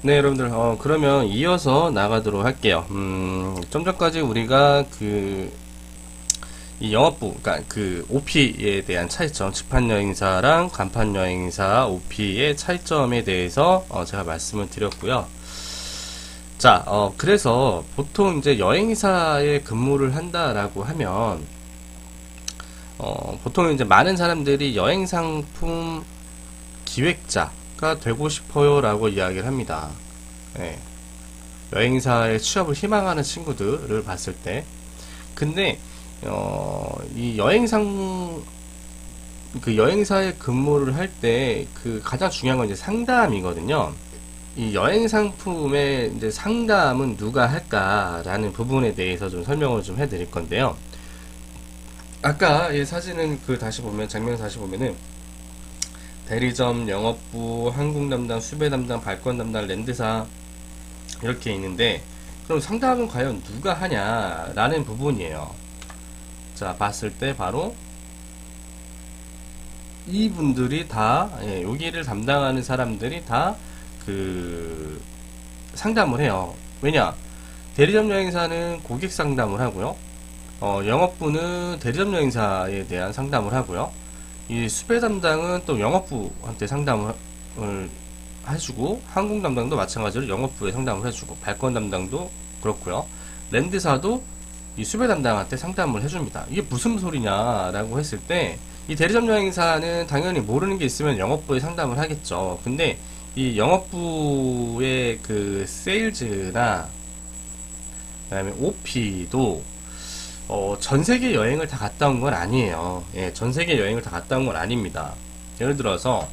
네, 여러분들, 그러면 이어서 나가도록 할게요. 좀 전까지 우리가 이 영업부, 그러니까 그 OP에 대한 차이점, 직판여행사랑 간판여행사 OP의 차이점에 대해서 제가 말씀을 드렸고요. 자, 그래서 보통 이제 여행사에 근무를 한다라고 하면, 보통 이제 많은 사람들이 여행상품 기획자가 되고 싶어요라고 이야기를 합니다. 예. 여행사에 취업을 희망하는 친구들을 봤을 때. 근데, 이 여행사에 근무를 할 때 가장 중요한 건 이제 상담이거든요. 이 여행 상품의 이제 상담은 누가 할까라는 부분에 대해서 좀 설명을 좀 해드릴 건데요. 아까 이 사진은 다시 보면, 장면 다시 보면은, 대리점, 영업부, 항공 담당, 수배 담당, 발권 담당, 랜드사, 이렇게 있는데, 그럼 상담은 과연 누가 하냐라는 부분이에요. 자, 봤을 때 바로 이분들이 다, 여기를 담당하는 사람들이 다 상담을 해요. 왜냐? 대리점 여행사는 고객 상담을 하고요. 영업부는 대리점 여행사에 대한 상담을 하고요. 이 수배 담당은 또 영업부한테 상담을 해주고, 항공 담당도 마찬가지로 영업부에 상담을 해주고, 발권 담당도 그렇고요. 랜드사도 이 수배 담당한테 상담을 해줍니다. 이게 무슨 소리냐라고 했을 때, 이 대리점 여행사는 당연히 모르는 게 있으면 영업부에 상담을 하겠죠. 근데 이 영업부의 세일즈나 그다음에 OP도 전 세계 여행을 다 갔다 온 건 아니에요. 예, 전 세계 여행을 다 갔다 온 건 아닙니다. 예를 들어서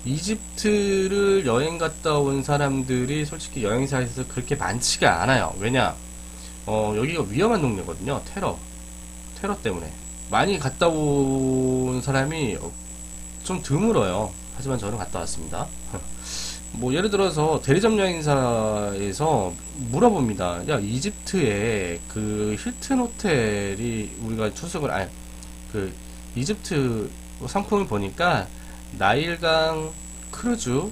이집트를 여행 갔다 온 사람들이 솔직히 여행사에서 그렇게 많지가 않아요. 왜냐? 여기가 위험한 동네거든요. 테러 때문에 많이 갔다 온 사람이 좀 드물어요. 하지만 저는 갔다 왔습니다. 뭐 예를 들어서 대리점 여행사에서 물어봅니다. 야, 이집트에 힐튼 호텔이 우리가 이집트 상품을 보니까 나일강 크루즈에서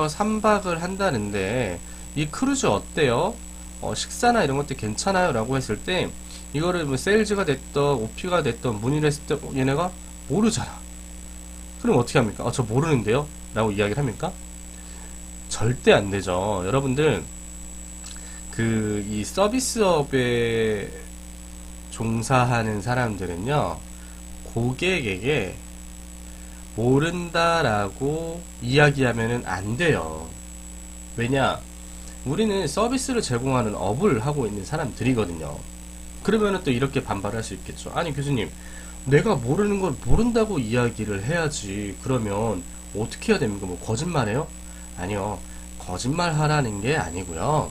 3박을 한다는데 이 크루즈 어때요? 식사나 이런 것들 괜찮아요? 라고 했을 때 이거를 뭐 세일즈가 됐던 OP가 됐던 문의를 했을 때 얘네가 모르잖아. 그럼 어떻게 합니까? 저 모르는데요? 라고 이야기를 합니까? 절대 안 되죠. 여러분들, 이 서비스업에 종사하는 사람들은요, 고객에게 모른다라고 이야기하면은 안 돼요. 왜냐? 우리는 서비스를 제공하는 업을 하고 있는 사람들이거든요. 그러면은 또 이렇게 반발할 수 있겠죠. 아니, 교수님, 내가 모르는 걸 모른다고 이야기를 해야지. 그러면 어떻게 해야 됩니까? 뭐 거짓말해요? 아니요. 거짓말 하라는 게 아니고요.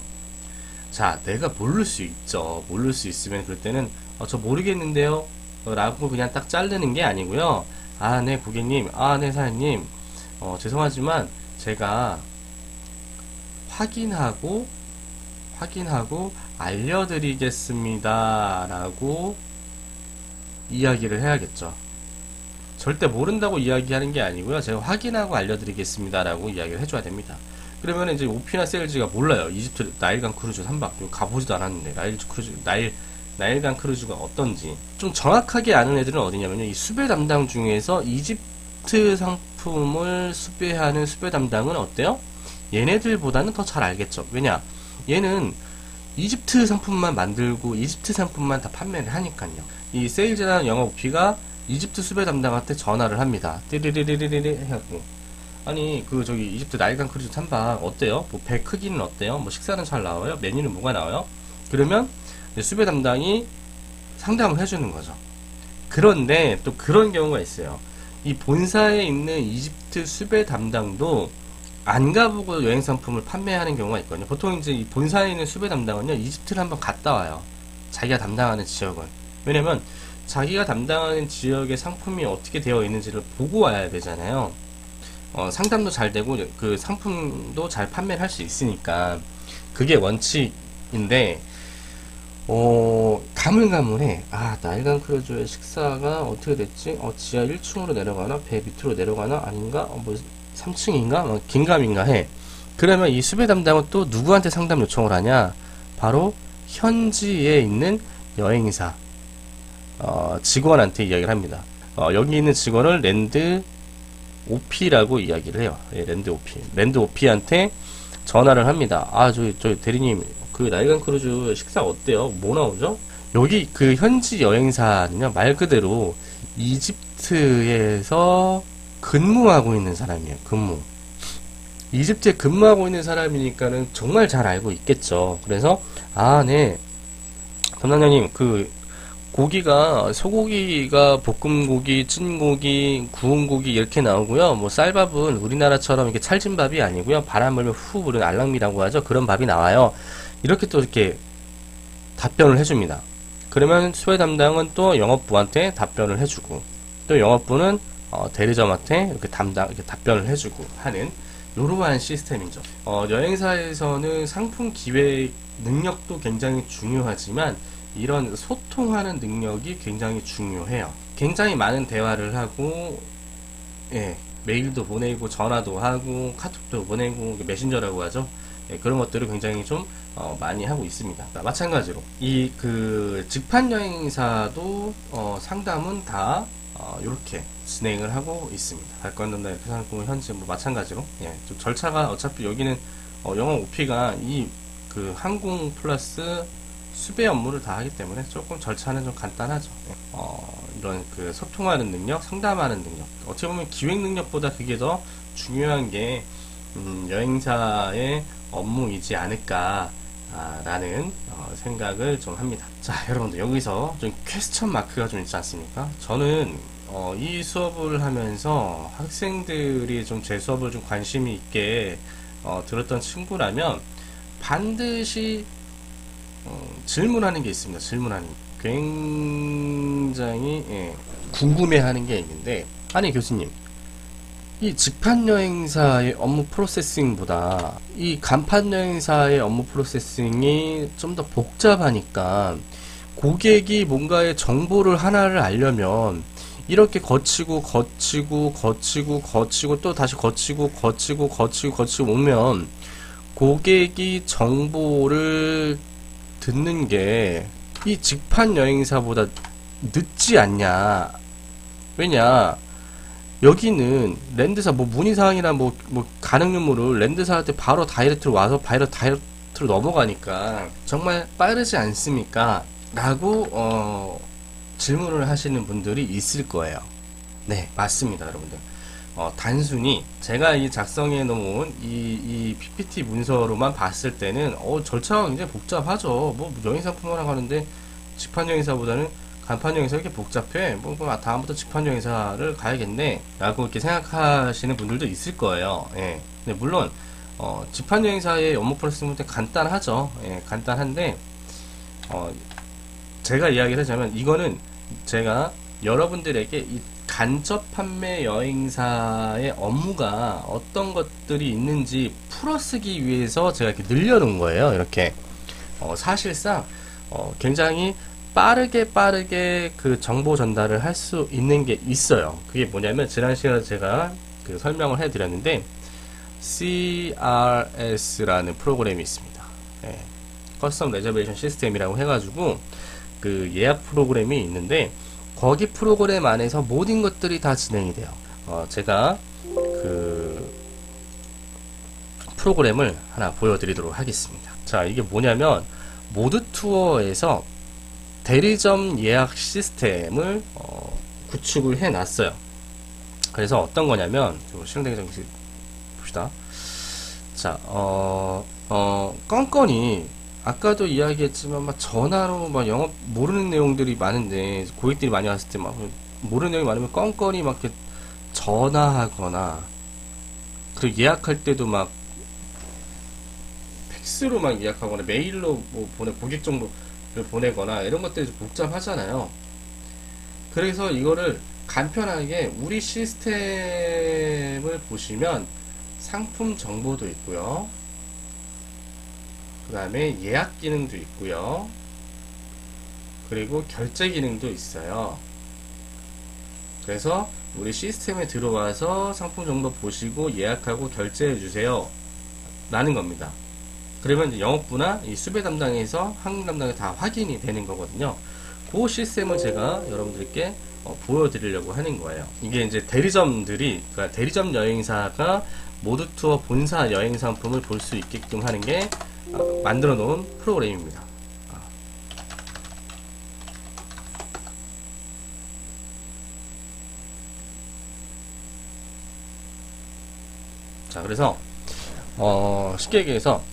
자, 내가 모를 수 있죠. 모를 수 있으면 그럴 때는 저 모르겠는데요 라고 그냥 딱 자르는 게 아니고요. 아, 네, 고객님. 아, 네, 사장님. 죄송하지만 제가 확인하고 알려드리겠습니다 라고 이야기를 해야겠죠. 절대 모른다고 이야기하는 게 아니고요. 제가 확인하고 알려드리겠습니다 라고 이야기를 해줘야 됩니다. 그러면 이제 오피나 세일즈가 몰라요. 이집트 나일강 크루즈 3박 가보지도 않았는데 나일강 크루즈가 어떤지 좀 정확하게 아는 애들은 어디냐면요, 이 수배 담당 중에서 이집트 상품을 수배하는 수배 담당은 어때요? 얘네들보다는 더 잘 알겠죠. 왜냐? 얘는 이집트 상품만 만들고 이집트 상품만 다 판매를 하니까요. 이 세일즈나 영업 오피가 이집트 수배 담당한테 전화를 합니다. 띠리리리리리 해갖고, 아니 저기 이집트 나일강 크루즈 3박 어때요? 뭐 배 크기는 어때요? 뭐 식사는 잘 나와요? 메뉴는 뭐가 나와요? 그러면 수배 담당이 상담을 해주는 거죠. 그런데 또 그런 경우가 있어요. 이 본사에 있는 이집트 수배 담당도 안 가보고 여행 상품을 판매하는 경우가 있거든요. 보통 이제 이 본사에 있는 수배 담당은요, 이집트를 한번 갔다 와요. 자기가 담당하는 지역을. 왜냐면 자기가 담당하는 지역의 상품이 어떻게 되어 있는지를 보고 와야 되잖아요. 상담도 잘 되고 그 상품도 잘 판매를 할 수 있으니까 그게 원칙인데, 가물가물해. 아, 나일강 크루즈의 식사가 어떻게 됐지? 지하 1층으로 내려가나? 배 밑으로 내려가나? 아닌가? 뭐 3층인가? 긴가민가 해. 그러면 이 수배 담당은 또 누구한테 상담 요청을 하냐? 바로 현지에 있는 여행사 직원한테 이야기를 합니다. 여기 있는 직원을 랜드 OP라고 이야기를 해요. 예, 랜드 OP. 랜드 OP한테 전화를 합니다. 아, 저 대리님, 그 나일강 크루즈 식사 어때요? 뭐 나오죠? 여기 그 현지 여행사는요, 말 그대로 이집트에서 근무하고 있는 사람이에요. 근무. 이집트에 근무하고 있는 사람이니까는 정말 잘 알고 있겠죠. 그래서, 아, 네. 담당자님, 그, 고기가, 소고기가 볶음고기, 찐고기, 구운 고기 이렇게 나오고요. 뭐 쌀밥은 우리나라처럼 이렇게 찰진밥이 아니고요. 바람 불면 후 부르는 알랑미라고 하죠. 그런 밥이 나와요. 이렇게 또 이렇게 답변을 해줍니다. 그러면 수혜 담당은 또 영업부한테 답변을 해주고, 또 영업부는 대리점한테 이렇게 이렇게 답변을 해주고 하는 이러한 시스템이죠. 여행사에서는 상품 기획 능력도 굉장히 중요하지만 이런 소통하는 능력이 굉장히 중요해요. 굉장히 많은 대화를 하고, 예, 메일도 보내고, 전화도 하고, 카톡도 보내고, 메신저라고 하죠. 예, 그런 것들을 굉장히 좀 많이 하고 있습니다. 마찬가지로 이 그 직판 여행사도 상담은 다 이렇게 진행을 하고 있습니다. 발권된다 이렇게 상품 현재 뭐 마찬가지로, 예, 좀 절차가 어차피 여기는 영업 OP가 이 그 항공 플러스 수배 업무를 다 하기 때문에 조금 절차는 좀 간단하죠. 이런 그 소통하는 능력, 상담하는 능력, 어떻게 보면 기획 능력보다 그게 더 중요한 게 여행사의 업무이지 않을까 라는 생각을 좀 합니다. 자, 여러분들 여기서 좀 퀘스천 마크가 좀 있지 않습니까? 저는 이 수업을 하면서 학생들이 좀 제 수업을 좀 관심이 있게 들었던 친구라면 반드시 질문하는 게 있습니다. 질문하는 게. 굉장히 궁금해하는 게 있는데, 아니 교수님, 이 직판 여행사의 업무 프로세싱보다 이 간판 여행사의 업무 프로세싱이 좀 더 복잡하니까 고객이 뭔가의 정보를 하나를 알려면 이렇게 거치고 또 다시 거치고 오면 고객이 정보를 듣는 게 이 직판 여행사보다 늦지 않냐. 왜냐, 여기는 랜드사 뭐 문의사항이나 뭐 가능 유무를 랜드사한테 바로 다이렉트로 와서 다이렉트로 넘어가니까 정말 빠르지 않습니까? 라고 질문을 하시는 분들이 있을 거예요. 네, 맞습니다, 여러분들. 단순히 제가 이 작성해 놓은 이 PPT 문서로만 봤을 때는 절차가 굉장히 복잡하죠. 뭐 여행사뿐만 하는데 직판 여행사보다는 간판 여행사 이렇게 복잡해. 다음부터 직판 여행사를 가야겠네. 라고 이렇게 생각하시는 분들도 있을 거예요. 예. 근데 물론 직판 여행사의 업무 프로세스는 간단하죠. 예, 간단한데 제가 이야기를 하자면 이거는 제가 여러분들에게 이 간접 판매 여행사의 업무가 어떤 것들이 있는지 풀어쓰기 위해서 제가 이렇게 늘려놓은 거예요. 이렇게 사실상 굉장히 빠르게 그 정보 전달을 할 수 있는 게 있어요. 그게 뭐냐면 지난 시간에 제가 그 설명을 해드렸는데 CRS라는 프로그램이 있습니다. 예, 커스텀 레저베이션 시스템이라고 해가지고 그 예약 프로그램이 있는데 거기 프로그램 안에서 모든 것들이 다 진행이 돼요. 제가 그 프로그램을 하나 보여드리도록 하겠습니다. 자, 이게 뭐냐면 모드 투어에서 대리점 예약 시스템을 구축을 해 놨어요. 그래서 어떤 거냐면 실행되기 전에 봅시다. 자, 건건이 아까도 이야기했지만 막 전화로 막 영업 모르는 내용들이 많은데 고객들이 많이 왔을 때 막 모르는 내용이 많으면 건건이 막 이렇게 전화하거나, 그리고 예약할 때도 막 팩스로 막 예약하거나 메일로 뭐 고객 정보를 보내거나 이런 것들이 좀 복잡하잖아요. 그래서 이거를 간편하게 우리 시스템을 보시면 상품 정보도 있고요. 그 다음에 예약 기능도 있고요. 그리고 결제 기능도 있어요. 그래서 우리 시스템에 들어와서 상품 정보 보시고 예약하고 결제해 주세요 라는 겁니다. 그러면 이제 영업부나 이 수배 담당에서 항공 담당에 다 확인이 되는 거거든요. 그 시스템을 제가 여러분들께 보여드리려고 하는 거예요. 이게 이제 대리점들이, 그러니까 대리점 여행사가 모두투어 본사 여행 상품을 볼 수 있게끔 하는 게 만들어 놓은 프로그램입니다. 자, 그래서 쉽게 얘기해서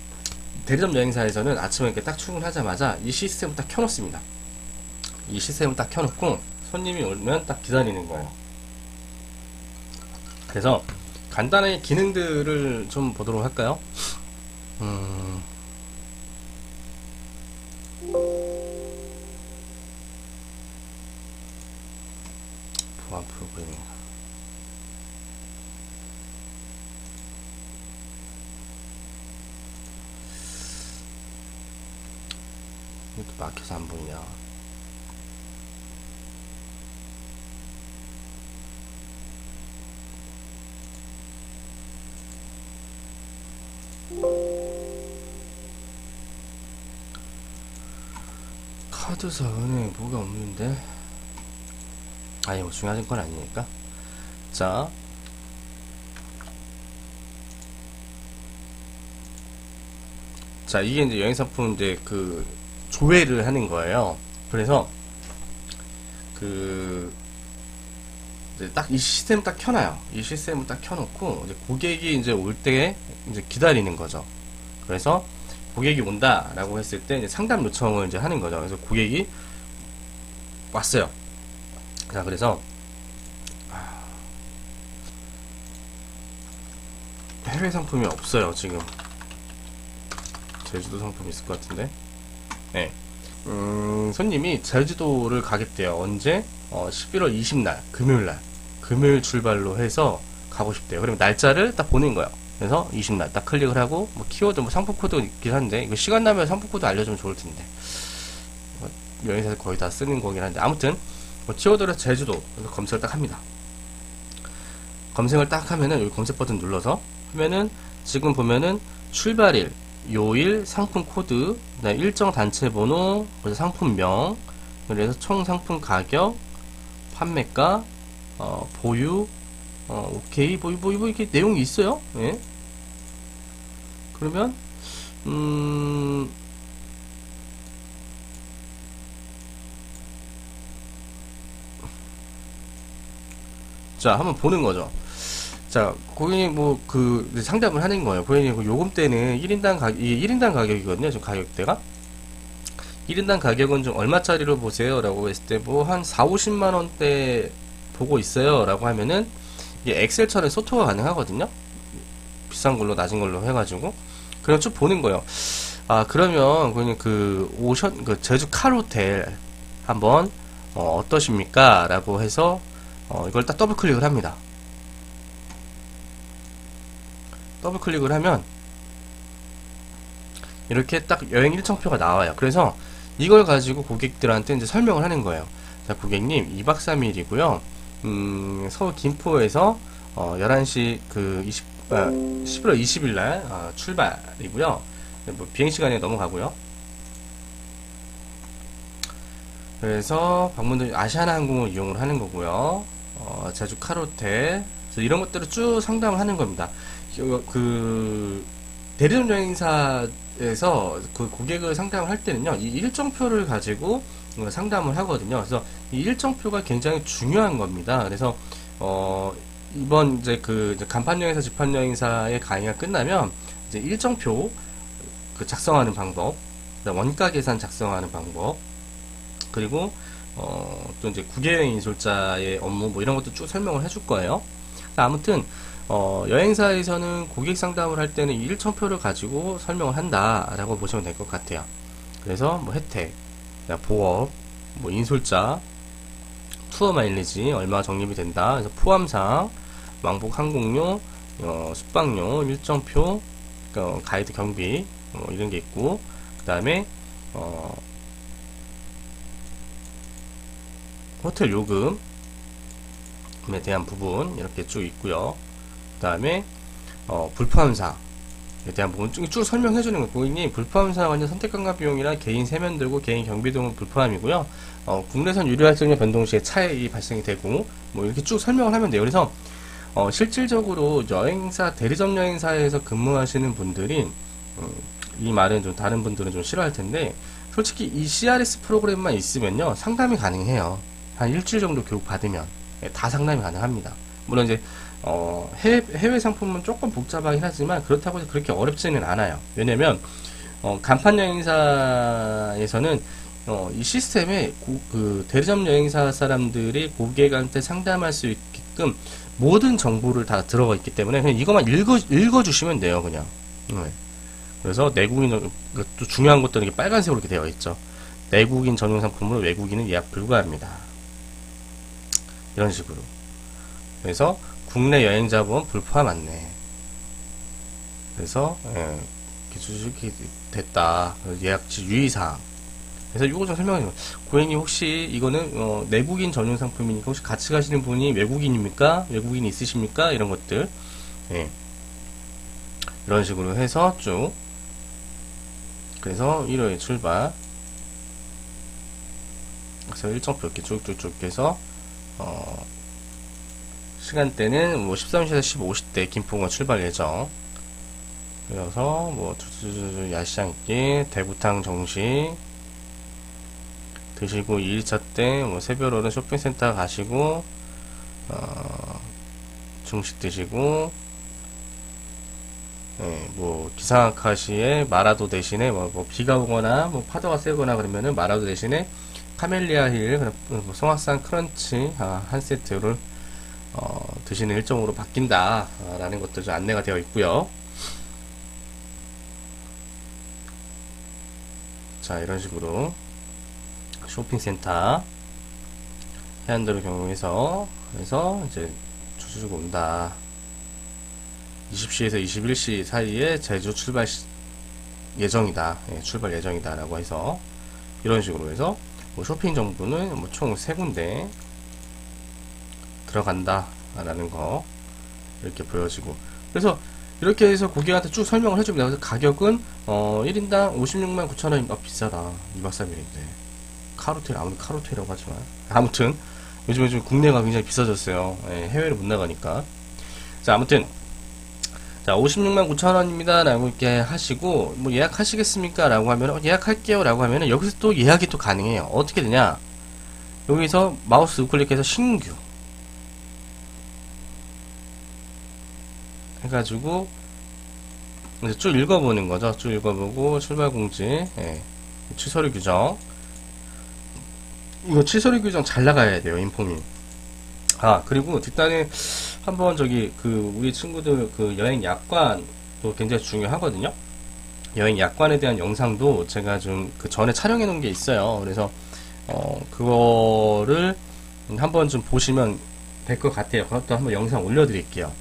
대리점 여행사에서는 아침에 이렇게 딱 출근하자마자 이 시스템을 딱 켜놓습니다. 이 시스템을 딱 켜놓고 손님이 오면 딱 기다리는 거예요. 그래서 간단하게 기능들을 좀 보도록 할까요? 보안 프로그래밍. 이것도 막혀서 안 보이냐. 카드사, 은행, 뭐가 없는데? 아니, 뭐 중요한 건 아니니까. 자, 이게 이제 여행상품 이제 그 조회를 하는 거예요. 그래서 그 딱 이 시스템 딱 켜놔요. 이 시스템을 딱 켜놓고 이제 고객이 이제 올 때 이제 기다리는 거죠. 그래서 고객이 온다라고 했을 때 이제 상담 요청을 이제 하는 거죠. 그래서 고객이 왔어요. 자, 그래서 해외 상품이 없어요. 지금 제주도 상품이 있을 것 같은데. 네. 손님이 제주도를 가겠대요. 언제? 11월 20날 금요일날, 금요일 출발로 해서 가고 싶대요. 그러면 날짜를 딱 보낸 거예요. 그래서 20날 딱 클릭을 하고, 뭐 키워드, 뭐 상품 코드 있긴 한데, 이거 시간 나면 상품 코드 알려주면 좋을 텐데. 여행사에서 거의 다 쓰는 거긴 한데, 아무튼 뭐 키워드를 제주도 그래서 검색을 딱 합니다. 검색을 딱 하면은 여기 검색 버튼 눌러서 하면은 지금 보면은 출발일, 요일, 상품 코드, 일정 단체 번호, 그래서 상품명, 그래서 총 상품 가격, 판매가, 보유, 오케이, 뭐 이렇게 내용이 있어요. 예. 그러면 자, 한번 보는 거죠. 자, 고객님 상담을 하는 거예요. 고객님 요금대는 1인당 가격이거든요. 지금 가격대가 1인당 가격은 좀 얼마짜리로 보세요 라고 했을 때 뭐 한 4, 50만 원대 보고 있어요 라고 하면은 이게 엑셀처럼 소토가 가능하거든요. 비싼 걸로 낮은 걸로 해가지고 그냥 쭉 보는 거예요. 그러면 고객님 제주 칼호텔 한번 어떠십니까 라고 해서 이걸 딱 더블 클릭을 합니다. 더블 클릭을 하면 이렇게 딱 여행 일정표가 나와요. 그래서 이걸 가지고 고객들한테 이제 설명을 하는 거예요. 자, 고객님 2박 3일이고요. 서울 김포에서 11시 11월 20일 날 출발이고요. 뭐 비행시간이 넘어가고요. 그래서 방문도 아시아나항공을 이용을 하는 거고요. 제주 칼호텔 이런 것들을 쭉 상담을 하는 겁니다. 대리점 여행사에서 그 고객을 상담을 할 때는요, 이 일정표를 가지고 상담을 하거든요. 그래서 이 일정표가 굉장히 중요한 겁니다. 그래서 이번 이제 간판 여행사, 지판 여행사의 강의가 끝나면 이제 일정표 작성하는 방법, 원가 계산 작성하는 방법, 그리고 또 이제 국외여행 인솔자의 업무 뭐 이런 것도 쭉 설명을 해줄 거예요. 아무튼 여행사에서는 고객 상담을 할 때는 이 일정표를 가지고 설명을 한다라고 보시면 될 것 같아요. 그래서 뭐 혜택, 보험, 뭐 인솔자, 투어 마일리지 얼마 적립이 된다. 그래서 포함사항, 왕복 항공료, 숙박료, 일정표, 가이드 경비 이런 게 있고, 그 다음에 호텔 요금에 대한 부분 이렇게 쭉 있고요. 그 다음에 불포함사항에 대한 부분 쭉 설명해 주는 거예요. 고객님, 불포함사항은 선택관광 비용이랑 개인 세면 들고 개인 경비 등은 불포함이고요. 국내선 유료 할증료 변동 시에 차액이 발생이 되고 뭐 이렇게 쭉 설명을 하면 돼요. 그래서 실질적으로 여행사, 대리점 여행사에서 근무하시는 분들이 이 말은 좀 다른 분들은 좀 싫어할 텐데, 솔직히 이 CRS 프로그램만 있으면요 상담이 가능해요. 한 일주일 정도 교육 받으면 다 상담이 가능합니다. 물론 이제 해외 상품은 조금 복잡하긴 하지만 그렇다고 해서 그렇게 어렵지는 않아요. 왜냐면 간판 여행사에서는 이 시스템에 그 대리점 여행사 사람들이 고객한테 상담할 수 있게끔 모든 정보를 다 들어가 있기 때문에 그냥 이것만 읽어주시면 돼요. 그냥. 그래서 내국인, 또 중요한 것들은 이렇게 빨간색으로 이렇게 되어 있죠. 내국인 전용 상품으로 외국인은 예약 불가합니다. 이런 식으로. 그래서 국내 여행자 보험 불포함 안내. 그래서 이렇게 됐다. 예약지 유의사항. 그래서 이거 좀 설명해 주세요. 고객님, 혹시 이거는 내국인 전용 상품이니까 혹시 같이 가시는 분이 외국인입니까? 외국인이 있으십니까? 이런 것들. 이런 식으로 해서 쭉. 그래서 1호에 출발. 그래서 일정표 이렇게 쭉쭉쭉 해서 시간대는 뭐 13시에서 15시대 김포공항 출발 예정. 그래서 뭐 야시장 있기, 대구탕 정식 드시고 2일차 때 뭐 새별호는 쇼핑센터 가시고 중식 드시고, 뭐 기상아카시에 마라도 대신에 뭐 비가 오거나 뭐 파도가 세거나 그러면은 마라도 대신에 카멜리아 힐, 뭐 송악산 크런치 한 세트를 드시는 일정으로 바뀐다 라는 것도 좀 안내가 되어 있고요. 자, 이런 식으로 쇼핑센터 해안도로 경우에서 그래서 이제 추주고 온다. 20시에서 21시 사이에 제주 출발 예정이다. 출발 예정이다 라고 해서 이런 식으로 해서 뭐 쇼핑 정보는 뭐 총 3군데 들어간다 라는 거 이렇게 보여지고, 그래서 이렇게 해서 고객한테 쭉 설명을 해줍니다. 그래서 가격은 1인당 56만 9천원. 비싸다. 2박 3일인데 카루텔, 아무리 카루텔이라고 하지만 아무튼 요즘에 좀 국내가 굉장히 비싸졌어요. 해외를 못 나가니까. 자, 아무튼 자, 56만 9천원입니다 라고 이렇게 하시고, 뭐 예약하시겠습니까? 라고 하면 예약할게요 라고 하면은 여기서 또 예약이 또 가능해요. 어떻게 되냐, 여기서 마우스 우클릭해서 신규 해가지고 이제 쭉 읽어보는 거죠. 쭉 읽어보고 출발 공지, 취소료 규정, 이거 취소료 규정 잘 나가야 돼요. 인폼이. 그리고 뒷단에 한번 우리 친구들 여행 약관도 굉장히 중요하거든요. 여행 약관에 대한 영상도 제가 좀 전에 촬영해 놓은 게 있어요. 그래서 그거를 한번 좀 보시면 될 것 같아요. 그것도 한번 영상 올려드릴게요.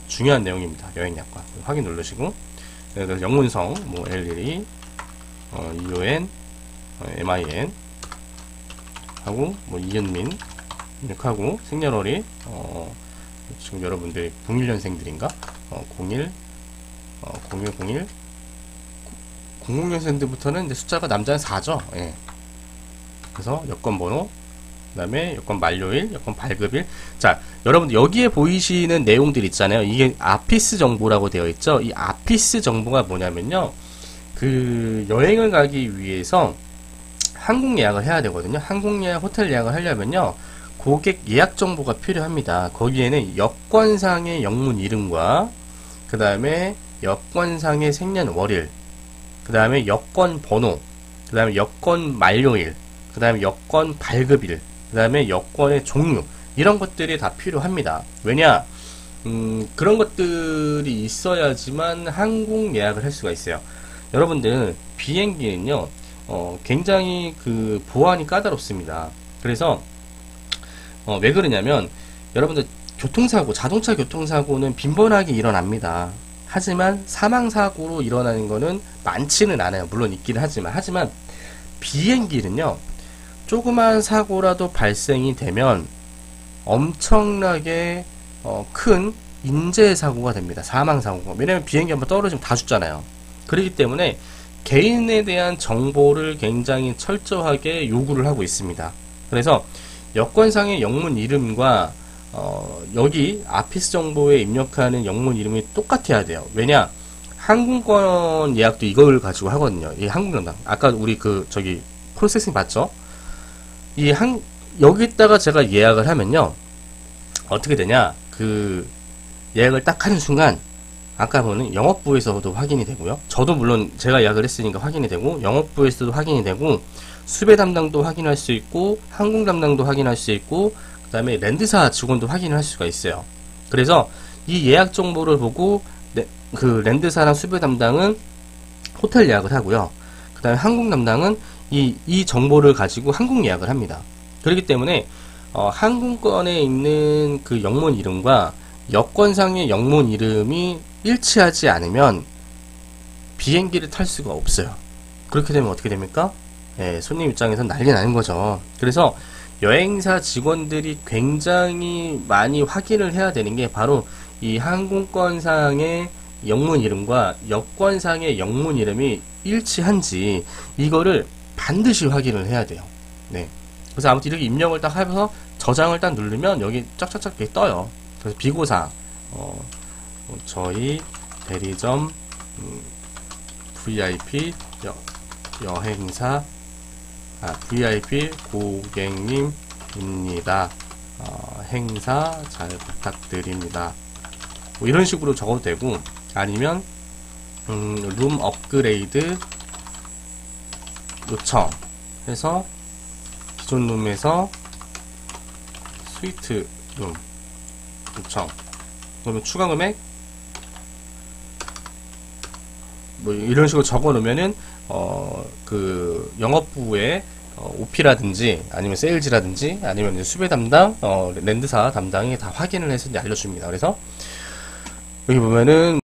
중요한 내용입니다. 여행 약관 확인 누르시고, 그래서 영문성 뭐 L12 EON MIN 하고 뭐 이은민 이렇게 하고 생년월일 지금 여러분들 01년생들인가? 0101 00년생들부터는 이제 숫자가 남자는 4죠. 그래서 여권번호, 그 다음에 여권 만료일, 여권 발급일. 자, 여러분들 여기에 보이시는 내용들 있잖아요. 이게 아피스 정보라고 되어 있죠. 이 아피스 정보가 뭐냐면요, 여행을 가기 위해서 항공 예약을 해야 되거든요. 항공 예약, 호텔 예약을 하려면요, 고객 예약 정보가 필요합니다. 거기에는 여권상의 영문 이름과 그 다음에 여권상의 생년월일, 그 다음에 여권 번호, 그 다음에 여권 만료일, 그 다음에 여권 발급일, 그 다음에 여권의 종류, 이런 것들이 다 필요합니다. 왜냐, 그런 것들이 있어야지만 항공 예약을 할 수가 있어요. 여러분들 비행기는요 굉장히 보안이 까다롭습니다. 그래서 왜 그러냐면, 여러분들 교통사고, 자동차 교통사고는 빈번하게 일어납니다. 하지만 사망사고로 일어나는 거는 많지는 않아요. 물론 있기는 하지만 비행기는요 조그만 사고라도 발생이 되면 엄청나게 큰 인재 사고가 됩니다. 사망 사고가. 왜냐면 비행기 한번 떨어지면 다 죽잖아요. 그렇기 때문에 개인에 대한 정보를 굉장히 철저하게 요구를 하고 있습니다. 그래서 여권상의 영문 이름과 여기 아피스 정보에 입력하는 영문 이름이 똑같아야 돼요. 왜냐? 항공권 예약도 이걸 가지고 하거든요. 이 항공권당. 아까 우리 저기 프로세싱 봤죠? 여기다가 제가 예약을 하면요. 어떻게 되냐? 예약을 딱 하는 순간 아까 보는 영업부에서도 확인이 되고요. 저도 물론 제가 예약을 했으니까 확인이 되고, 영업부에서도 확인이 되고, 수배 담당도 확인할 수 있고, 항공 담당도 확인할 수 있고, 그 다음에 랜드사 직원도 확인을 할 수가 있어요. 그래서 이 예약 정보를 보고 랜드사랑 수배 담당은 호텔 예약을 하고요. 그 다음에 항공 담당은 이 정보를 가지고 항공 예약을 합니다. 그렇기 때문에 항공권에 있는 그 영문 이름과 여권상의 영문 이름이 일치하지 않으면 비행기를 탈 수가 없어요. 그렇게 되면 어떻게 됩니까? 손님 입장에서 난리 나는 거죠. 그래서 여행사 직원들이 굉장히 많이 확인을 해야 되는 게 바로 이 항공권상의 영문 이름과 여권상의 영문 이름이 일치한지 이거를 반드시 확인을 해야 돼요. 네. 그래서 아무튼 이렇게 입력을 딱 하면서 저장을 딱 누르면 여기 쫙쫙쫙 이렇게 떠요. 그래서 비고사 저희 대리점 VIP 여행사 VIP 고객님입니다. 행사 잘 부탁드립니다. 뭐 이런 식으로 적어도 되고, 아니면 룸 업그레이드 요청 해서 기존 룸에서 스위트 룸 요청, 그러면 추가 금액 뭐 이런 식으로 적어 놓으면은 영업부에 OP라든지 아니면 세일즈라든지 아니면 이제 수배 담당 랜드사 담당이 다 확인을 해서 이제 알려줍니다. 그래서 여기 보면은